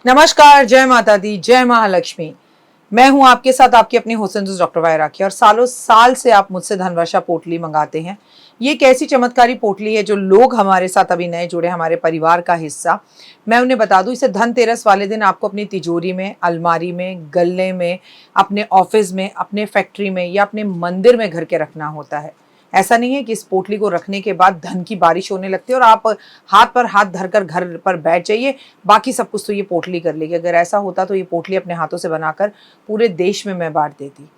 नमस्कार, जय माता दी, जय महालक्ष्मी। मैं हूं आपके साथ आपकी अपनी हुसैन डॉक्टर वायरा राखी और सालों साल से आप मुझसे धनवर्षा पोटली मंगाते हैं। ये एक ऐसी चमत्कारी पोटली है जो लोग हमारे साथ अभी नए जुड़े, हमारे परिवार का हिस्सा। मैं उन्हें बता दूं, इसे धनतेरस वाले दिन आपको अपनी तिजोरी में, अलमारी में, गल्ले में, अपने ऑफिस में, अपने फैक्ट्री में या अपने मंदिर में घर के रखना होता है। ऐसा नहीं है कि इस पोटली को रखने के बाद धन की बारिश होने लगती है और आप हाथ पर हाथ धरकर घर पर बैठ जाइए, बाकी सब कुछ तो ये पोटली कर लेगी। अगर ऐसा होता तो ये पोटली अपने हाथों से बनाकर पूरे देश में मैं बांट देती।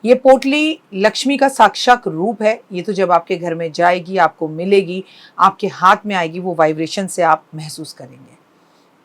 ये पोटली लक्ष्मी का साक्षात रूप है। ये तो जब आपके घर में जाएगी, आपको मिलेगी, आपके हाथ में आएगी, वो वाइब्रेशन से आप महसूस करेंगे।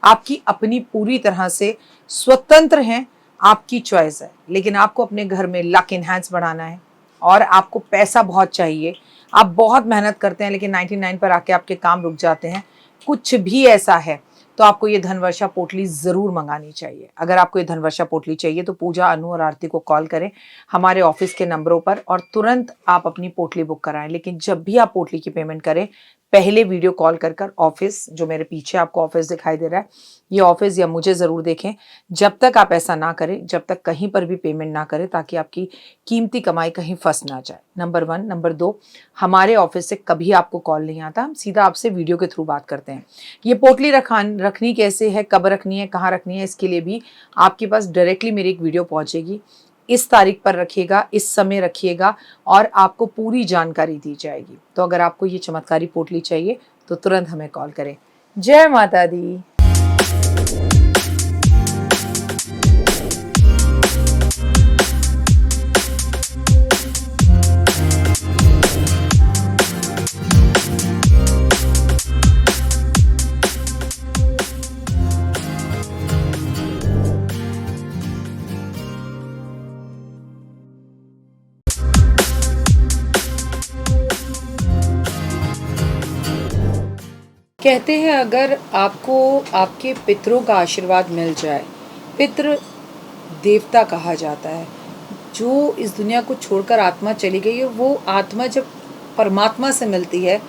आपकी अपनी पूरी तरह से स्वतंत्र हैं, आपकी चॉइस है। लेकिन आपको अपने घर में लक इनहैंस बढ़ाना है और आपको पैसा बहुत चाहिए। आप बहुत मेहनत करते हैं लेकिन 99 पर आके आपके काम रुक जाते हैं। कुछ भी ऐसा है तो आपको ये धनवर्षा पोटली ज़रूर मंगानी चाहिए। अगर आपको ये धनवर्षा पोटली चाहिए तो पूजा, अनु और आरती को कॉल करें हमारे ऑफिस के नंबरों पर और तुरंत आप अपनी पोटली बुक कराएं। लेकिन जब भी आप पोटली की पेमेंट करें, पहले वीडियो कॉल कर ऑफिस, जो मेरे पीछे आपको ऑफिस दिखाई दे रहा है, ये ऑफिस या मुझे ज़रूर देखें। जब तक आप ऐसा ना करें, जब तक कहीं पर भी पेमेंट ना करें, ताकि आपकी कीमती कमाई कहीं फंस ना जाए। नंबर 1। नंबर 2, हमारे ऑफिस से कभी आपको कॉल नहीं आता, हम सीधा आपसे वीडियो के थ्रू बात करते हैं। ये पोटली रखनी कैसे है, कब रखनी है, कहाँ रखनी है, इसके लिए भी आपके पास डायरेक्टली मेरी एक वीडियो पहुँचेगी। इस तारीख पर रखिएगा, इस समय रखिएगा और आपको पूरी जानकारी दी जाएगी। तो अगर आपको ये चमत्कारी पोटली चाहिए तो तुरंत हमें कॉल करें। जय माता दी। कहते हैं अगर आपको आपके पितरों का आशीर्वाद मिल जाए, पितृ देवता कहा जाता है, जो इस दुनिया को छोड़कर आत्मा चली गई है, वो आत्मा जब परमात्मा से मिलती है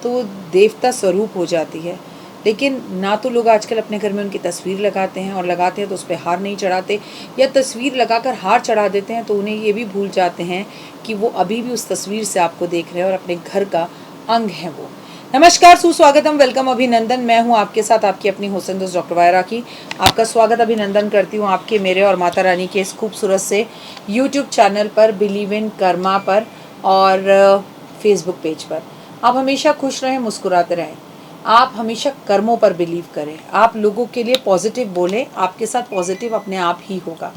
तो वो देवता स्वरूप हो जाती है। लेकिन ना तो लोग आजकल अपने घर में उनकी तस्वीर लगाते हैं, और लगाते हैं तो उस पर हार नहीं चढ़ाते, या तस्वीर लगाकर हार चढ़ा देते हैं तो उन्हें ये भी भूल जाते हैं कि वो अभी भी उस तस्वीर से आपको देख रहे हैं और अपने घर का अंग है वो। नमस्कार, सुस्वागतम, वेलकम, अभिनंदन। मैं हूं आपके साथ आपकी अपनी हुसैन डॉक्टर वायरा राखी। आपका स्वागत, अभिनंदन करती हूं आपके, मेरे और माता रानी के इस खूबसूरत से यूट्यूब चैनल पर, बिलीव इन कर्मा पर और फेसबुक पेज पर। आप हमेशा खुश रहें, मुस्कुराते रहें। आप हमेशा कर्मों पर बिलीव करें। आप लोगों के लिए पॉजिटिव बोलें, आपके साथ पॉजिटिव अपने आप ही होगा।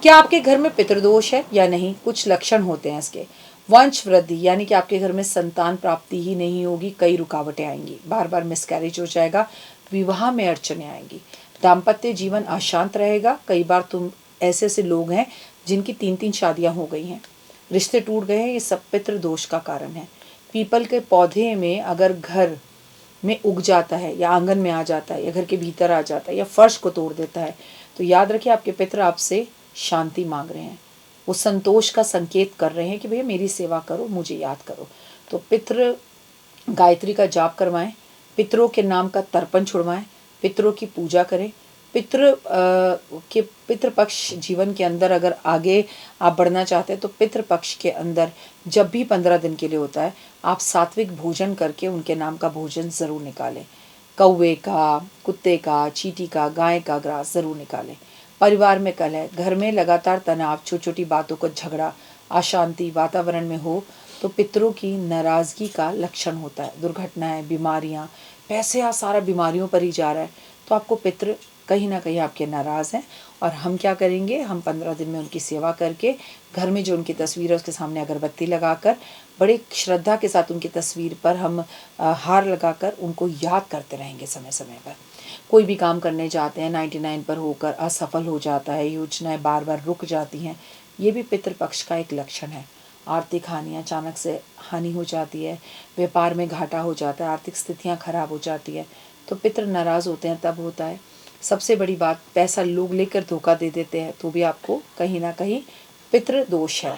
क्या आपके घर में पितृदोष है या नहीं? कुछ लक्षण होते हैं इसके। वंश वृद्धि, यानी कि आपके घर में संतान प्राप्ति ही नहीं होगी, कई रुकावटें आएंगी, बार बार मिसकैरेज हो जाएगा, विवाह में अड़चने आएंगी, दाम्पत्य जीवन अशांत रहेगा। कई बार तुम ऐसे ऐसे लोग हैं जिनकी 3-3 शादियां हो गई हैं, रिश्ते टूट गए हैं, ये सब पितृ दोष का कारण है। पीपल के पौधे में अगर घर में उग जाता है या आंगन में आ जाता है या घर के भीतर आ जाता है या फर्श को तोड़ देता है, तो याद रखिए आपके पितृ आपसे शांति मांग रहे हैं। वो संतोष का संकेत कर रहे हैं कि भैया मेरी सेवा करो, मुझे याद करो। तो पितृ गायत्री का जाप करवाएं, पितरों के नाम का तर्पण छुड़वाएं, पितरों की पूजा करें। पितृपक्ष जीवन के अंदर अगर आगे आप बढ़ना चाहते हैं तो पितृपक्ष के अंदर जब भी 15 दिन के लिए होता है, आप सात्विक भोजन करके उनके नाम का भोजन ज़रूर निकालें। कौवे का, कुत्ते का, चींटी का, गाय का ग्रास ज़रूर निकालें। परिवार में कलह, घर में लगातार तनाव, छोटी छोटी बातों को झगड़ा, अशांति वातावरण में हो तो पितरों की नाराज़गी का लक्षण होता है। दुर्घटनाएं, बीमारियां, पैसे सारा बीमारियों पर ही जा रहा है, तो आपको पितृ कहीं ना कहीं आपके नाराज़ हैं। और हम क्या करेंगे, हम 15 दिन में उनकी सेवा करके, घर में जो उनकी तस्वीर है उसके सामने अगरबत्ती लगाकर, बड़े श्रद्धा के साथ उनकी तस्वीर पर हम हार लगाकर उनको याद करते रहेंगे समय समय पर। कोई भी काम करने जाते हैं, 99 पर होकर असफल हो जाता है, योजनाएं बार बार रुक जाती हैं, ये भी पितृपक्ष का एक लक्षण है। आर्थिक हानि, अचानक से हानि हो जाती है, व्यापार में घाटा हो जाता है, आर्थिक स्थितियां खराब हो जाती है, तो पितृ नाराज़ होते हैं, तब होता है। सबसे बड़ी बात, पैसा लोग लेकर धोखा दे देते हैं, तो भी आपको कहीं ना कहीं पितृ दोष है।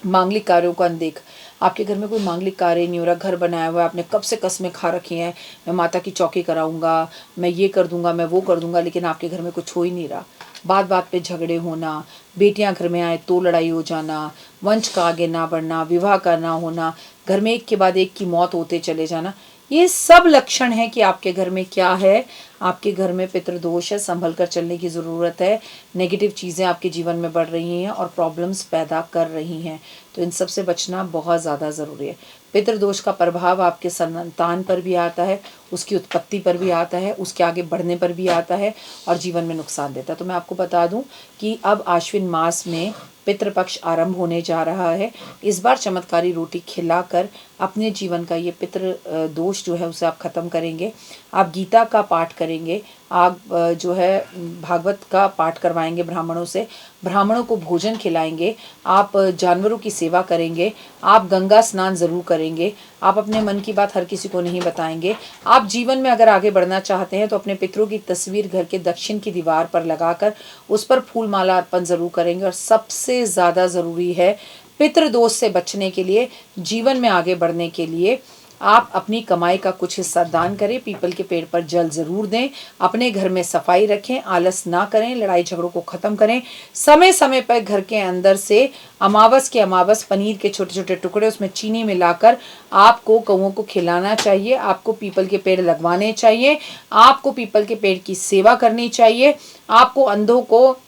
मांगलिक कार्यों को अनदेख, आपके घर में कोई मांगलिक कार्य नहीं हो रहा, घर बनाया हुआ है, आपने कब से कस्में खा रखी हैं, मैं माता की चौकी कराऊंगा, मैं ये कर दूंगा, मैं वो कर दूंगा, लेकिन आपके घर में कुछ हो ही नहीं रहा। बात बात पे झगड़े होना, बेटियां घर में आए तो लड़ाई हो जाना, वंश का आगे ना बढ़ना, विवाह का ना होना, घर में एक के बाद एक की मौत होते चले जाना, ये सब लक्षण है कि आपके घर में क्या है, आपके घर में पितृदोष है, संभल कर चलने की ज़रूरत है। नेगेटिव चीज़ें आपके जीवन में बढ़ रही हैं और प्रॉब्लम्स पैदा कर रही हैं, तो इन सब से बचना बहुत ज़्यादा ज़रूरी है। पितृदोष का प्रभाव आपके संतान पर भी आता है, उसकी उत्पत्ति पर भी आता है, उसके आगे बढ़ने पर भी आता है और जीवन में नुकसान देता है। तो मैं आपको बता दूं कि अब आश्विन मास में पितृपक्ष आरंभ होने जा रहा है। इस बार चमत्कारी रोटी खिलाकर अपने जीवन का ये पितृ दोष जो है उसे आप ख़त्म करेंगे। आप गीता का पाठ करेंगे, आप जो है भागवत का पाठ करवाएंगे ब्राह्मणों से, ब्राह्मणों को भोजन खिलाएंगे, आप जानवरों की सेवा करेंगे, आप गंगा स्नान ज़रूर करेंगे, आप अपने मन की बात हर किसी को नहीं बताएंगे। आप जीवन में अगर आगे बढ़ना चाहते हैं तो अपने पितरों की तस्वीर घर के दक्षिण की दीवार पर लगाकर उस पर फूल माला अर्पण ज़रूर करेंगे। और सबसे ज़्यादा ज़रूरी है पितृदोष से बचने के लिए, जीवन में आगे बढ़ने के लिए आप अपनी कमाई का कुछ हिस्सा दान करें, पीपल के पेड़ पर जल ज़रूर दें, अपने घर में सफाई रखें, आलस ना करें, लड़ाई झगड़ों को ख़त्म करें। समय समय पर घर के अंदर से अमावस के अमावस पनीर के छोटे छोटे टुकड़े उसमें चीनी मिलाकर आपको कौओं को खिलाना चाहिए। आपको पीपल के पेड़ लगवाने चाहिए, आपको पीपल के पेड़ की सेवा करनी चाहिए, आपको अंधों को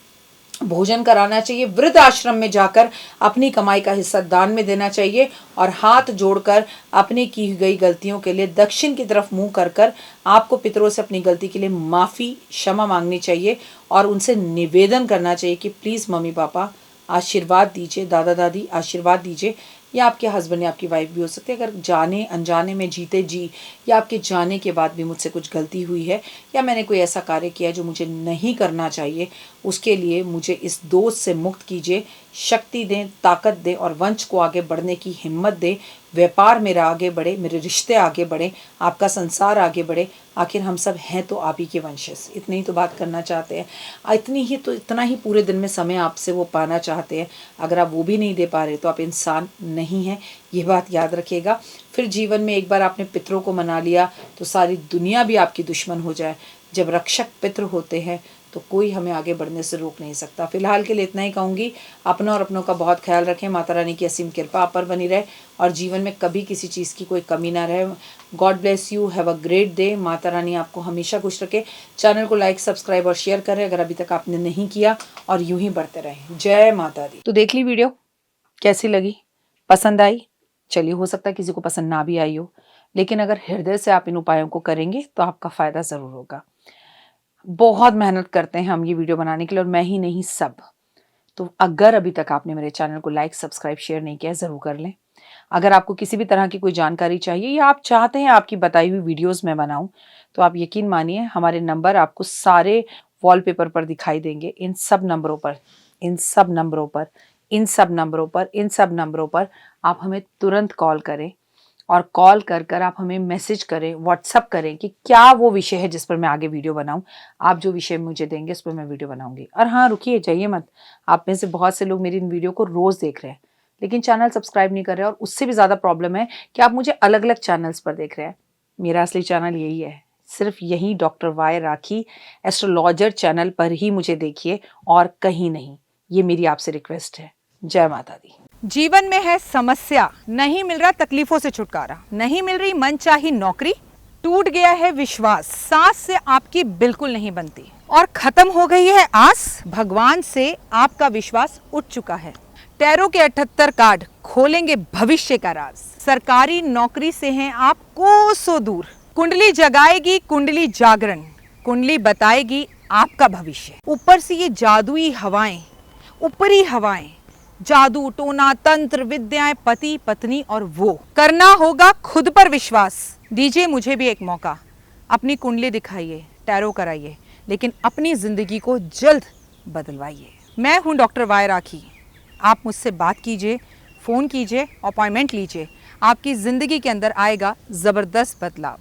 भोजन कराना चाहिए, वृद्ध आश्रम में जाकर अपनी कमाई का हिस्सा दान में देना चाहिए और हाथ जोड़कर अपनी की गई गलतियों के लिए दक्षिण की तरफ मुंह कर कर आपको पितरों से अपनी गलती के लिए माफ़ी क्षमा मांगनी चाहिए और उनसे निवेदन करना चाहिए कि प्लीज़ मम्मी पापा आशीर्वाद दीजिए, दादा दादी आशीर्वाद दीजिए, या आपके हस्बैंड या आपकी वाइफ भी हो सकते हैं। अगर जाने अनजाने में जीते जी या आपके जाने के बाद भी मुझसे कुछ गलती हुई है या मैंने कोई ऐसा कार्य किया है जो मुझे नहीं करना चाहिए, उसके लिए मुझे इस दोष से मुक्त कीजिए, शक्ति दें, ताकत दें और वंश को आगे बढ़ने की हिम्मत दें। व्यापार मेरा आगे बढ़े, मेरे रिश्ते आगे बढ़े, आपका संसार आगे बढ़े। आखिर हम सब हैं तो आप ही के वंश से, इतनी ही तो बात करना चाहते हैं, इतना ही पूरे दिन में समय आपसे वो पाना चाहते हैं। अगर आप वो भी नहीं दे पा रहे तो आप इंसान नहीं हैं, ये बात याद रखिएगा। फिर जीवन में एक बार आपने पितरों को मना लिया तो सारी दुनिया भी आपकी दुश्मन हो जाए। जब रक्षक पितृ होते हैं तो कोई हमें आगे बढ़ने से रोक नहीं सकता। फिलहाल के लिए इतना ही कहूँगी। अपनों और अपनों का बहुत ख्याल रखें। माता रानी की असीम कृपा आप पर बनी रहे और जीवन में कभी किसी चीज़ की कोई कमी ना रहे। God bless you, have a great day. Mata Rani आपको हमेशा खुश रखे। चैनल को लाइक, सब्सक्राइब और शेयर करें अगर अभी तक आपने नहीं किया, और यूं ही बढ़ते रहें। जय माता दी। तो देख ली वीडियो, कैसी लगी, पसंद आई? चलिए, हो सकता है किसी को पसंद ना भी आई हो, लेकिन अगर हृदय से आप इन उपायों को करेंगे तो आपका फ़ायदा ज़रूर होगा। बहुत मेहनत करते हैं हम ये वीडियो बनाने के लिए, और मैं ही नहीं सब। तो अगर अभी तक आपने मेरे चैनल को लाइक, सब्सक्राइब, शेयर नहीं किया, ज़रूर कर लें। अगर आपको किसी भी तरह की कोई जानकारी चाहिए या आप चाहते हैं आपकी बताई हुई वीडियोस मैं बनाऊं, तो आप यकीन मानिए हमारे नंबर आपको सारे वॉलपेपर पर दिखाई देंगे। इन सब नंबरों पर, इन सब नंबरों पर, इन सब नंबरों पर, इन सब नंबरों पर आप हमें तुरंत कॉल करें, और कॉल कर कर आप हमें मैसेज करें, व्हाट्सअप करें कि क्या वो विषय है जिस पर मैं आगे वीडियो बनाऊं। आप जो विषय मुझे देंगे उस पर मैं वीडियो बनाऊंगी। और हाँ, रुकिए, जाइए मत। आप में से बहुत से लोग मेरी इन वीडियो को रोज़ देख रहे हैं लेकिन चैनल सब्सक्राइब नहीं कर रहे हैं, और उससे भी ज़्यादा प्रॉब्लम है कि आप मुझे अलग अलग चैनल्स पर देख रहे हैं। मेरा असली चैनल यही है, सिर्फ यही डॉक्टर वाई राखी एस्ट्रोलॉजर चैनल पर ही मुझे देखिए और कहीं नहीं। ये मेरी आपसे रिक्वेस्ट है। जय माता दी। जीवन में है समस्या, नहीं मिल रहा तकलीफों से छुटकारा, नहीं मिल रही मनचाही नौकरी, टूट गया है विश्वास, सांस से आपकी बिल्कुल नहीं बनती और खत्म हो गई है आस, भगवान से आपका विश्वास उठ चुका है। टैरो के 78 कार्ड खोलेंगे भविष्य का राज। सरकारी नौकरी से हैं आप कोसों दूर। कुंडली जगाएगी कुंडली जागरण, कुंडली बताएगी आपका भविष्य। ऊपर से ये जादुई हवाएं, ऊपरी हवाएं, जादू टोना तंत्र विद्याएं, पति पत्नी और वो। करना होगा खुद पर विश्वास। दीजिए मुझे भी एक मौका, अपनी कुंडली दिखाइए, टैरो कराइए, लेकिन अपनी जिंदगी को जल्द बदलवाइए। मैं हूं डॉक्टर वाई राखी। आप मुझसे बात कीजिए, फ़ोन कीजिए, अपॉइंटमेंट लीजिए। आपकी ज़िंदगी के अंदर आएगा ज़बरदस्त बदलाव।